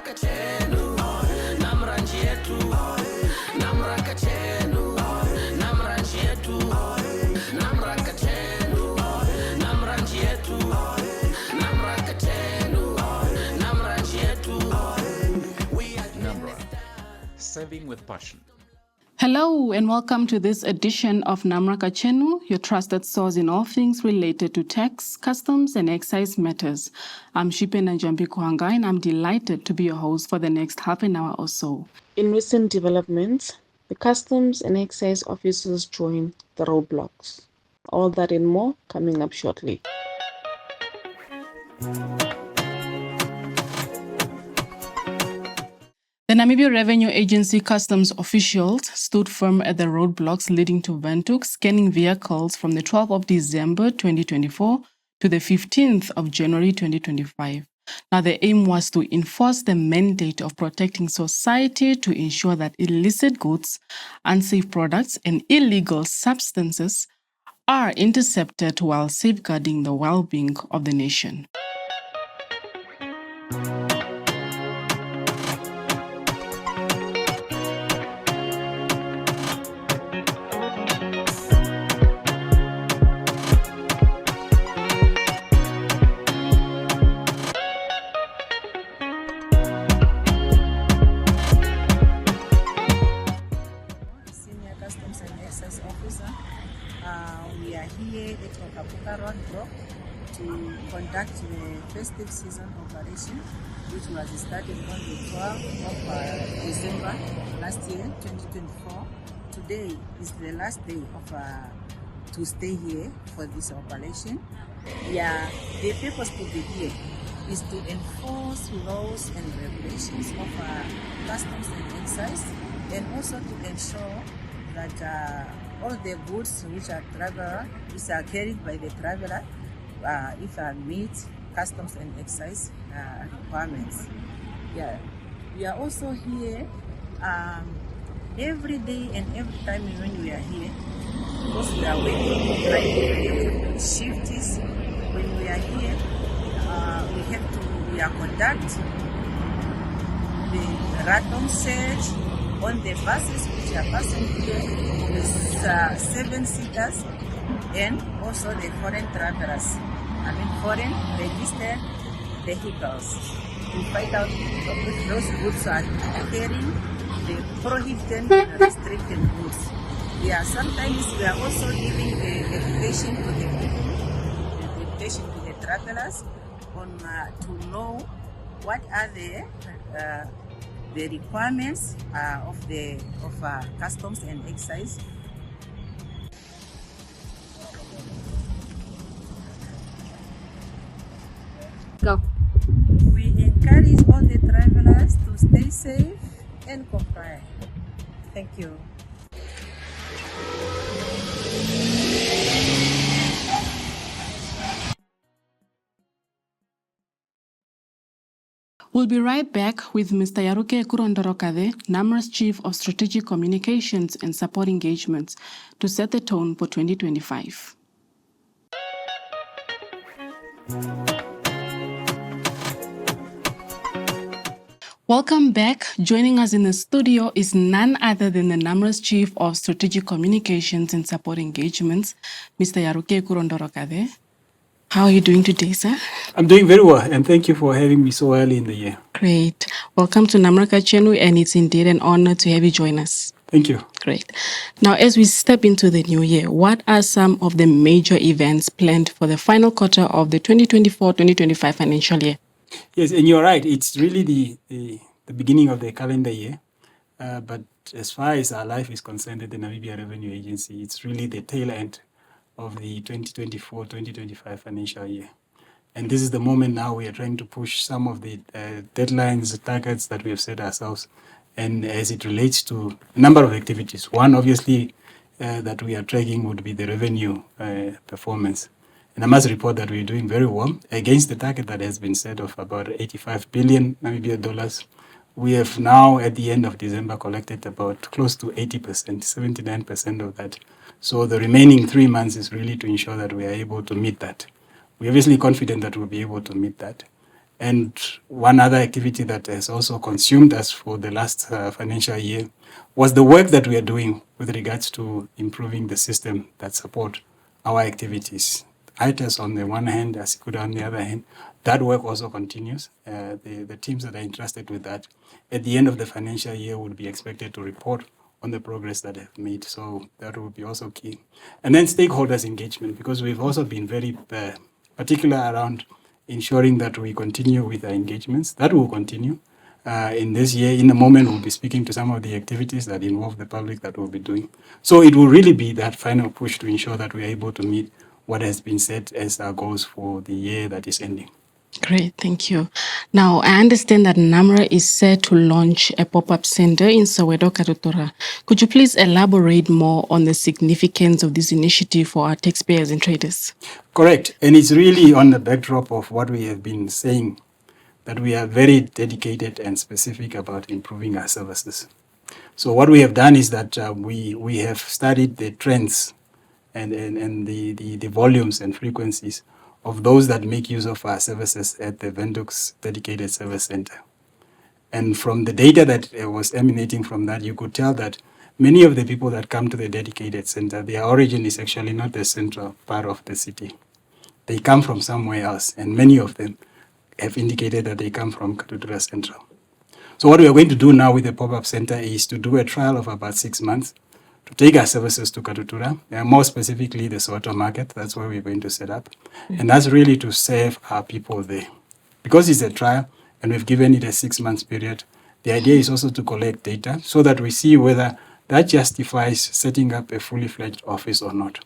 Kachenu, NamRA nchi yetu, NamRA Kachenu, NamRA nchi yetu, NamRA Kachenu, NamRA nchi yetu, NamRA Kachenu, NamRA nchi yetu. NamRA, serving with passion. Hello and welcome to this edition of NamRA Kachenu, your trusted source in all things related to tax, customs, and excise matters. I'm Shipena Njambi-Kuhanga and I'm delighted to be your host for the next half an hour or so. In recent developments, the customs and excise officers joined the roadblocks. All that and more coming up shortly. The Namibia Revenue Agency customs officials stood firm at the roadblocks leading to Windhoek, scanning vehicles from the 12th of December 2024 to the 15th of January 2025. Now, the aim was to enforce the mandate of protecting society to ensure that illicit goods, unsafe products, and illegal substances are intercepted while safeguarding the well-being of the nation. We are here at Yarukeekuro Ndorokaze to conduct the festive season operation, which was started on the 12th of December last year, 2024. Today is the last day of to stay here for this operation. Yeah, the purpose to be here is to enforce laws and regulations of customs and excise, and also to ensure that all the goods which are carried by the traveler, if meet customs and excise requirements. Yeah, we are also here every day and every time when we are here, because we are working like shifts. When we are here, we are conduct the random search on the buses which are passing here with 7-seaters, and also the foreign travelers, foreign registered vehicles, to find out if those goods are carrying the prohibited and restricted goods. Yeah, sometimes we are also giving the education to the people, the education to the travelers on to know what are the requirements of customs and excise. Go. We encourage all the travelers to stay safe and comply. Thank you. We'll be right back with Mr. Yarukeekuro Ndorokaze, NamRA's Chief of Strategic Communications and Support Engagements, to set the tone for 2025. Welcome back. Joining us in the studio is none other than the NamRA's Chief of Strategic Communications and Support Engagements, Mr. Yarukeekuro Ndorokaze. How are you doing today, sir? I'm doing very well, and thank you for having me so early in the year. Great. Welcome to NamRA Kachenu, and it's indeed an honor to have you join us. Thank you. Great. Now, as we step into the new year, what are some of the major events planned for the final quarter of the 2024-2025 financial year? Yes, and you're right. It's really the beginning of the calendar year. But as far as our life is concerned at the Namibia Revenue Agency, it's really the tail end of the 2024-2025 financial year. And this is the moment now we are trying to push some of the deadlines, targets that we have set ourselves, and as it relates to a number of activities. One, obviously, that we are tracking would be the revenue performance. And I must report that we're doing very well against the target that has been set of about 85 billion Namibia dollars. We have now, at the end of December, collected about close to 80%, 79% of that. So the remaining 3 months is really to ensure that we are able to meet that. We're obviously confident that we'll be able to meet that. And one other activity that has also consumed us for the last financial year was the work that we are doing with regards to improving the system that support our activities. ITES on the one hand, Asikuda on the other hand, that work also continues. The teams that are entrusted with that at the end of the financial year would be expected to report on the progress that they've made. So that will be also key. And then stakeholders engagement, because we've also been very particular around ensuring that we continue with our engagements. That will continue. In this year, in a moment, we'll be speaking to some of the activities that involve the public that we'll be doing. So it will really be that final push to ensure that we are able to meet what has been set as our goals for the year that is ending. Great, thank you. Now, I understand that NamRA is set to launch a pop-up center in Soweto, Katutura. Could you please elaborate more on the significance of this initiative for our taxpayers and traders? Correct. And it's really on the backdrop of what we have been saying, that we are very dedicated and specific about improving our services. So what we have done is that we have studied the trends and the volumes and frequencies of those that make use of our services at the Windhoek's dedicated service center. And from the data that was emanating from that, you could tell that many of the people that come to the dedicated center, their origin is actually not the central part of the city. They come from somewhere else, and many of them have indicated that they come from Katutura Central. So what we are going to do now with the pop-up center is to do a trial of about 6 months to take our services to Katutura, more specifically the Soweto market. That's where we're going to set up. And that's really to serve our people there. Because it's a trial and we've given it a 6 months period, the idea is also to collect data so that we see whether that justifies setting up a fully fledged office or not.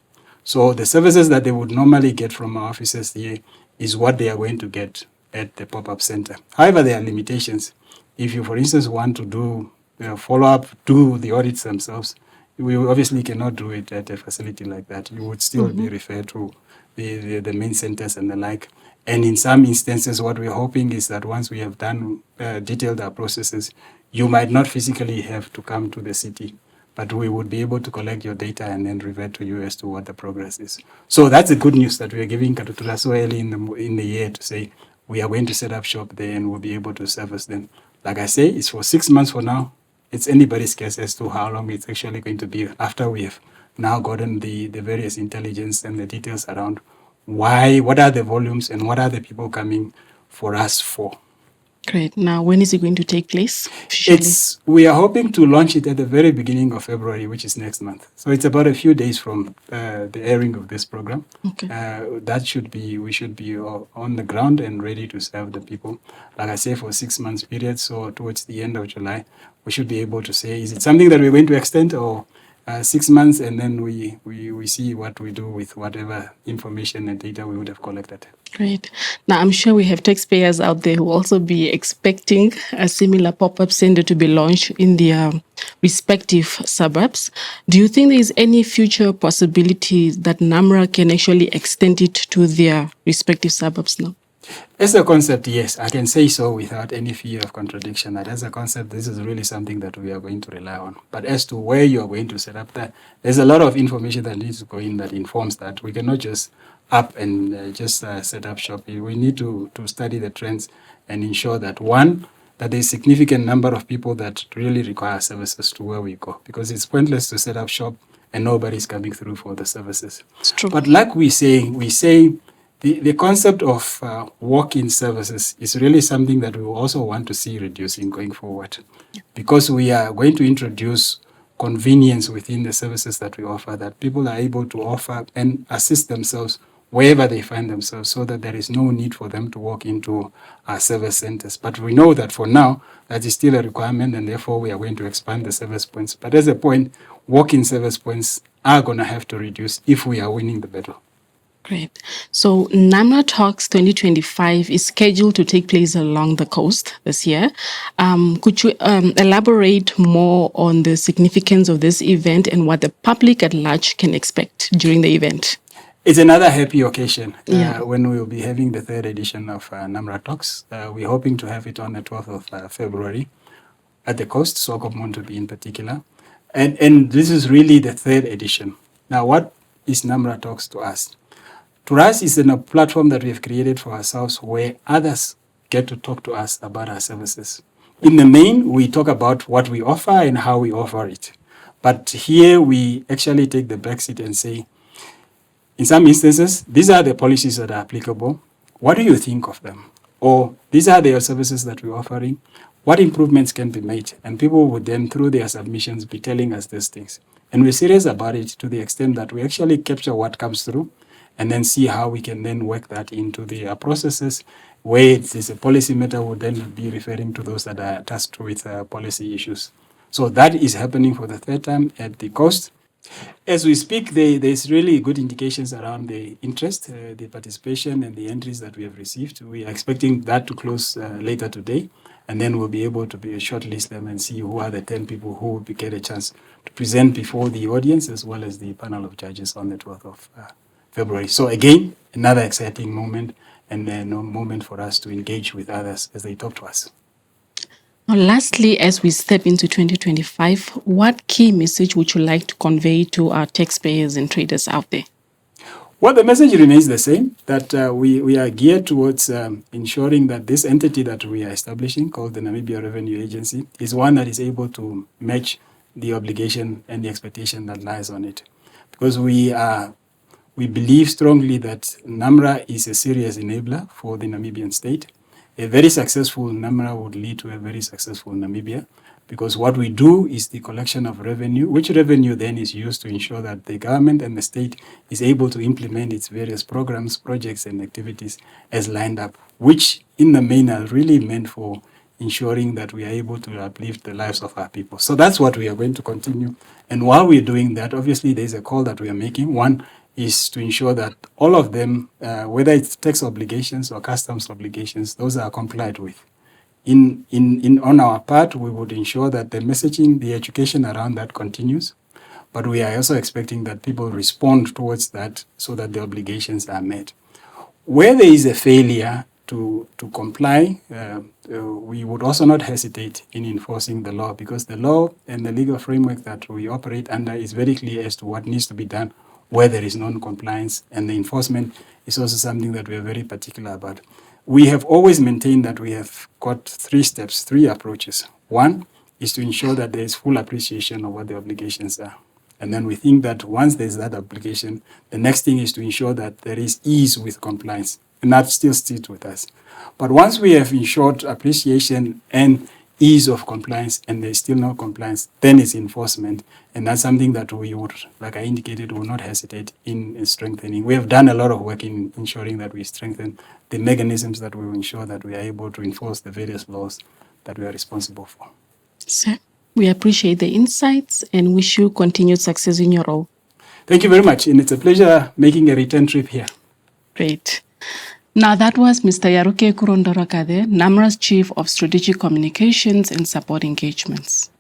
So the services that they would normally get from our offices here is what they are going to get at the pop-up center. However, there are limitations. If you, for instance, want to do follow-up, do the audits themselves, we obviously cannot do it at a facility like that. You would still be referred to the main centers and the like. And in some instances, what we're hoping is that once we have done detailed our processes, you might not physically have to come to the city, but we would be able to collect your data and then revert to you as to what the progress is. So that's the good news that we are giving Katutura so early in the year to say we are going to set up shop there and we'll be able to service them. Like I say, it's for 6 months for now. It's anybody's guess as to how long it's actually going to be after we have now gotten the various intelligence and the details around what are the volumes and what are the people coming for us for. Great. Now, when is it going to take place officially? We are hoping to launch it at the very beginning of February, which is next month. So it's about a few days from the airing of this program. Okay. We should be on the ground and ready to serve the people. Like I say, for a 6 months period. So towards the end of July, we should be able to say, is it something that we're going to extend or 6 months, and then we see what we do with whatever information and data we would have collected. Great. Now, I'm sure we have taxpayers out there who will also be expecting a similar pop-up center to be launched in their respective suburbs. Do you think there is any future possibility that NamRA can actually extend it to their respective suburbs now? As a concept, yes, I can say so without any fear of contradiction. That as a concept, this is really something that we are going to rely on. But as to where you are going to set up that, there's a lot of information that needs to go in that informs that. We cannot just up and set up shop. We need to study the trends and ensure that, one, that there's a significant number of people that really require services to where we go. Because it's pointless to set up shop and nobody's coming through for the services. It's true. But like we say the concept of walk-in services is really something that we also want to see reducing going forward, because we are going to introduce convenience within the services that we offer, that people are able to offer and assist themselves wherever they find themselves, so that there is no need for them to walk into our service centers. But we know that for now, that is still a requirement, and therefore we are going to expand the service points. But as a point, walk-in service points are going to have to reduce if we are winning the battle. Great. So NamRA Talks 2025 is scheduled to take place along the coast this year. Could you elaborate more on the significance of this event and what the public at large can expect during the event? It's another happy occasion when we will be having the 3rd edition of NamRA Talks. We're hoping to have it on the 12th of February at the coast, Swakopmund to be in particular. And this is really the 3rd edition. Now, what is NamRA Talks to us? To us, it's a platform that we have created for ourselves where others get to talk to us about our services. In the main, we talk about what we offer and how we offer it. But here we actually take the backseat and say, in some instances, these are the policies that are applicable. What do you think of them? Or these are the services that we're offering. What improvements can be made? And people would then, through their submissions, be telling us these things. And we're serious about it to the extent that we actually capture what comes through and then see how we can then work that into the processes where it is a policy matter would then be referring to those that are tasked with policy issues. So that is happening for the third time at the coast. As we speak, there's really good indications around the interest, the participation, and the entries that we have received. We are expecting that to close later today, and then we'll be able to shortlist them and see who are the 10 people who will get a chance to present before the audience as well as the panel of judges on the 12th of February. So again, another exciting moment and a moment for us to engage with others as they talk to us. Now, lastly, as we step into 2025, what key message would you like to convey to our taxpayers and traders out there? Well, the message remains the same, that we are geared towards ensuring that this entity that we are establishing, called the Namibia Revenue Agency, is one that is able to match the obligation and the expectation that lies on it. Because we believe strongly that NamRA is a serious enabler for the Namibian state. A very successful NamRA would lead to a very successful Namibia, because what we do is the collection of revenue, which revenue then is used to ensure that the government and the state is able to implement its various programs, projects, and activities as lined up, which in the main are really meant for ensuring that we are able to uplift the lives of our people. So that's what we are going to continue. And while we're doing that, obviously there's a call that we are making. One is to ensure that all of them, whether it's tax obligations or customs obligations, those are complied with. On our part, we would ensure that the messaging, the education around that continues, but we are also expecting that people respond towards that so that the obligations are met. Where there is a failure to comply, we would also not hesitate in enforcing the law, because the law and the legal framework that we operate under is very clear as to what needs to be done where there is non-compliance, and the enforcement is also something that we are very particular about. We have always maintained that we have got 3 steps, 3 approaches. One is to ensure that there is full appreciation of what the obligations are. And then we think that once there's that obligation, the next thing is to ensure that there is ease with compliance. And that still sits with us. But once we have ensured appreciation and ease of compliance and there's still no compliance, then it's enforcement. And that's something that we would, like I indicated, will not hesitate in strengthening. We have done a lot of work in ensuring that we strengthen the mechanisms that will ensure that we are able to enforce the various laws that we are responsible for. Sir, we appreciate the insights and wish you continued success in your role. Thank you very much. And it's a pleasure making a return trip here. Great. Now, that was Mr. Yarukeekuro Ndorokaze, NamRA's Chief of Strategic Communications and Support Engagements.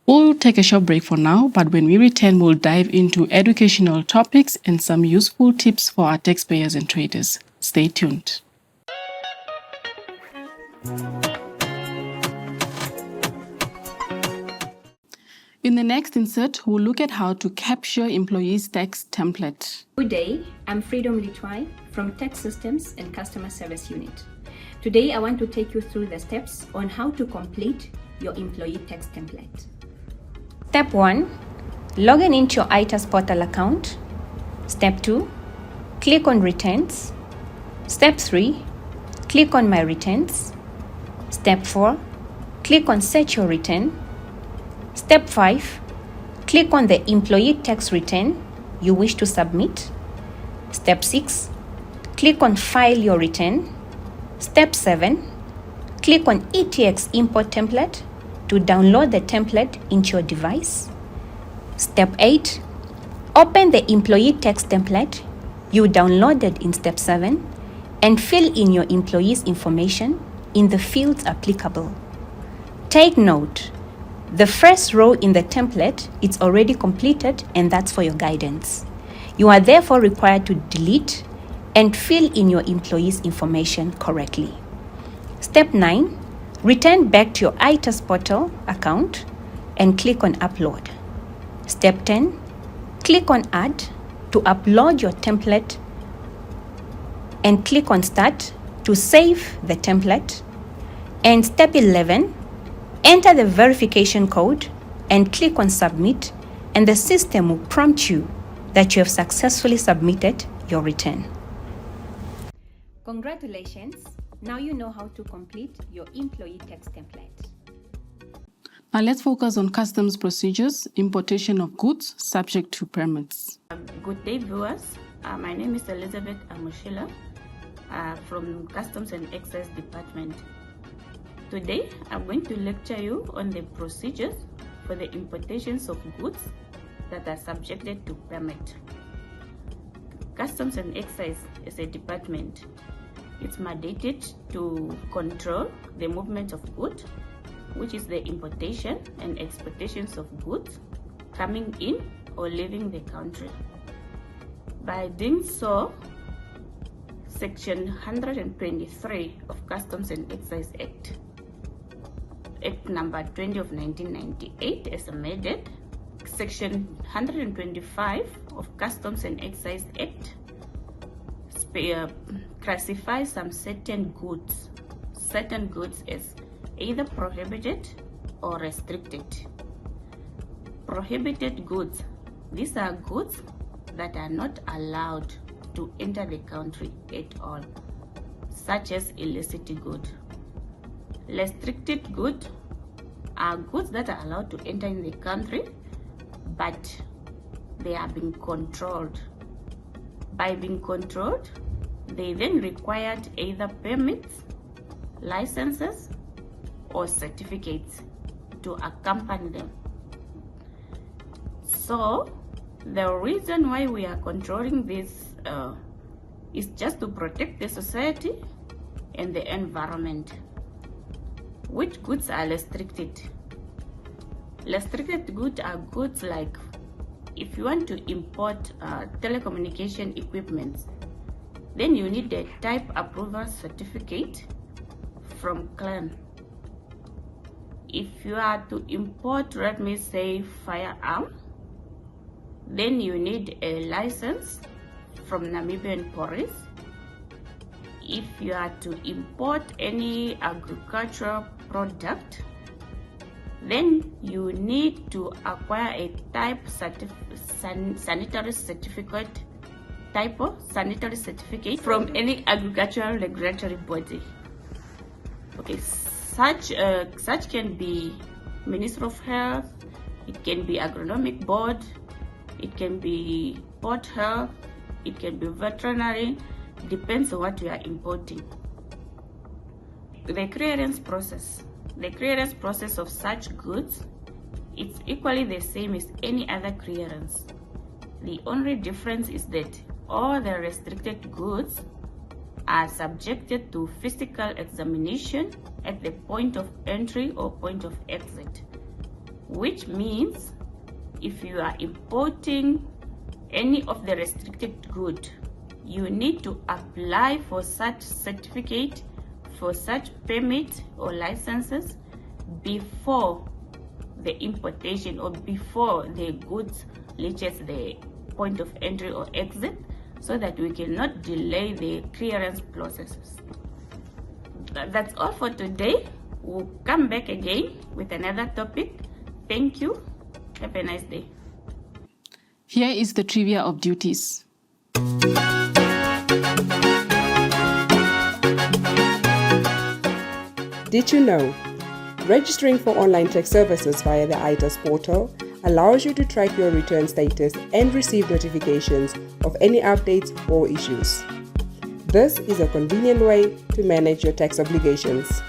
We'll take a short break for now, but when we return, we'll dive into educational topics and some useful tips for our taxpayers and traders. Stay tuned. In the next insert, we'll look at how to capture employees' tax template. Good day, I'm Freedom Litwai from Tax Systems and Customer Service Unit. Today, I want to take you through the steps on how to complete your employee tax template. Step 1, log in into your ITAS portal account. Step 2, click on Returns. Step 3, click on My Returns. Step 4, click on Search Your Return. Step 5, click on the employee tax return you wish to submit. Step 6, click on File Your Return. Step 7, click on ETX Import Template to download the template into your device. Step 8, open the employee tax template you downloaded in Step 7 and fill in your employee's information in the fields applicable. Take note, the first row in the template is already completed, and that's for your guidance. You are therefore required to delete and fill in your employee's information correctly. Step 9, return back to your ITAS portal account and click on Upload. Step 10, click on Add to upload your template and click on Start to save the template, and step 11, enter the verification code and click on submit, and the system will prompt you that you have successfully submitted your return. Congratulations! Now you know how to complete your employee tax template. Now let's focus on customs procedures, importation of goods subject to permits. Good day, viewers. My name is Elizabeth Amushila from Customs and Excise Department. Today, I'm going to lecture you on the procedures for the importations of goods that are subjected to permit. Customs and Excise is a department. It's mandated to control the movement of goods, which is the importation and exportations of goods coming in or leaving the country. By doing so, Section 123 of Customs and Excise Act number 20 of 1998 as amended, Section 125 of Customs and Excise Act classifies some certain goods as either prohibited or restricted. Prohibited goods, these are goods that are not allowed to enter the country at all, such as illicit good. Restricted goods are goods that are allowed to enter in the country, but they are being controlled. By being controlled, they then required either permits, licenses, or certificates to accompany them. So, the reason why we are controlling this is just to protect the society and the environment. Which goods are restricted? Restricted goods are goods like if you want to import telecommunication equipment, then you need a type approval certificate from CLAN. If you are to import, let me say, firearm, then you need a license from Namibian police. If you are to import any agricultural product, then you need to acquire a type sanitary certificate from any agricultural regulatory body. Okay, such can be Ministry of Health, it can be Agronomic Board, it can be Port Health, it can be veterinary, depends on what you are importing. The clearance process of such goods, it's equally the same as any other clearance. The only difference is that all the restricted goods are subjected to physical examination at the point of entry or point of exit, which means if you are importing any of the restricted good, you need to apply for such certificate, for such permit or licenses before the importation or before the goods reaches the point of entry or exit, so that we cannot delay the clearance processes. That's all for today. We'll come back again with another topic. Thank you. Have a nice day. Here is the trivia of duties. Did you know? Registering for online tax services via the ITAS portal allows you to track your return status and receive notifications of any updates or issues. This is a convenient way to manage your tax obligations.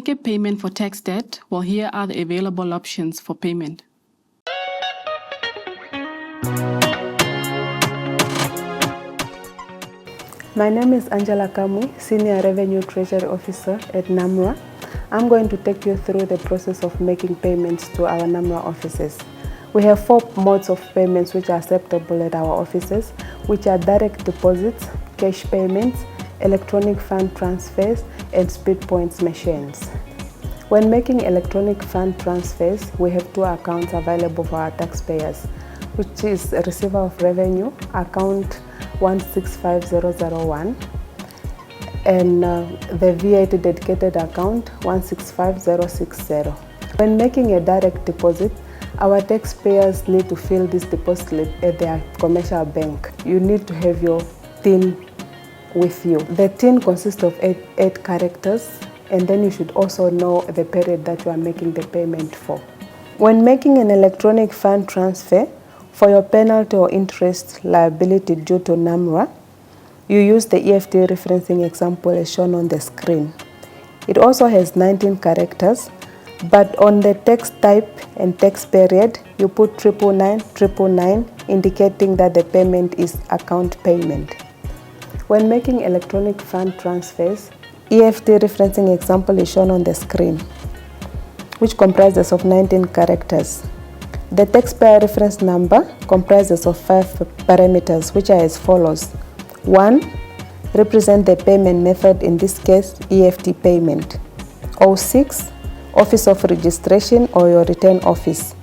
make a payment for tax debt? Well, here are the available options for payment. My name is Angela Kamui, Senior Revenue Treasury Officer at NamRA. I'm going to take you through the process of making payments to our NamRA offices. We have 4 modes of payments which are acceptable at our offices, which are direct deposits, cash payments, electronic fund transfers, and speed points machines. When making electronic fund transfers, we have 2 accounts available for our taxpayers, which is Receiver of Revenue, account 165001, and the VAT dedicated account 165060. When making a direct deposit, our taxpayers need to fill this deposit slip at their commercial bank. You need to have your TIN with you. The TIN consists of 8 characters, and then you should also know the period that you are making the payment for. When making an electronic fund transfer, for your penalty or interest liability due to NamRA, you use the EFT referencing example as shown on the screen. It also has 19 characters, but on the text type and text period, you put 999, indicating that the payment is account payment. When making electronic fund transfers, EFT referencing example is shown on the screen, which comprises of 19 characters. The taxpayer reference number comprises of 5 parameters, which are as follows. 1. Represent the payment method, in this case EFT payment. 06. Office of registration or your return office.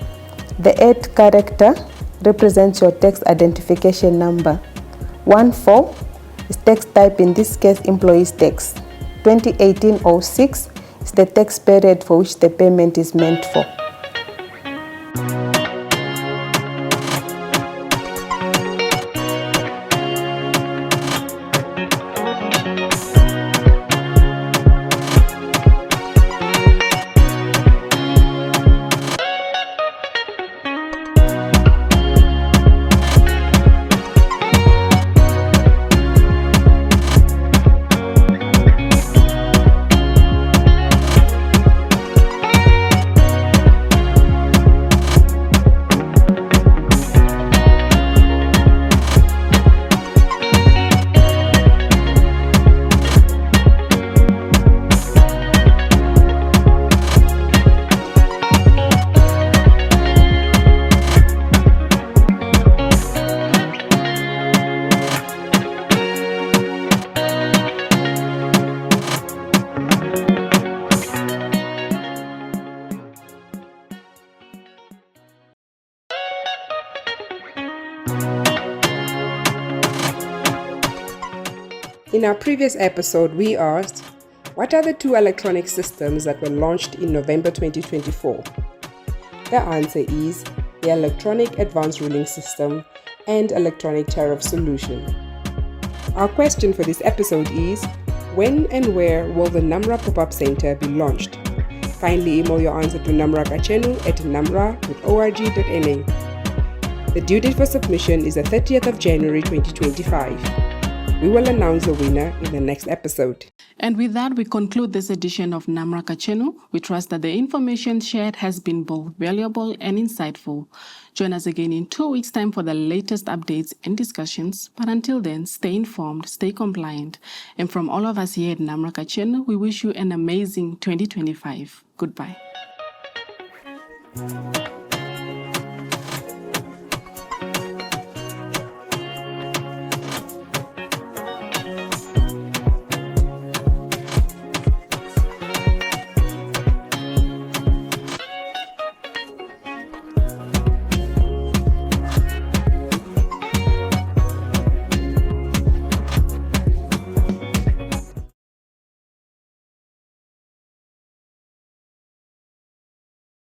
The 8th character represents your tax identification number. 14 is tax type, in this case employees tax. 2018-06 is the tax period for which the payment is meant for. In our previous episode, we asked, what are the 2 electronic systems that were launched in November 2024? The answer is the Electronic Advanced Ruling System and Electronic Tariff Solution. Our question for this episode is, when and where will the NamRA Pop-Up Center be launched? Kindly email your answer to NamRA Kachenu at namra.org.na. The due date for submission is the 30th of January 2025. We will announce the winner in the next episode. And with that, we conclude this edition of NamRA Kachenu. We trust that the information shared has been both valuable and insightful. Join us again in 2 weeks' time for the latest updates and discussions. But until then, stay informed, stay compliant. And from all of us here at NamRA Kachenu, we wish you an amazing 2025. Goodbye.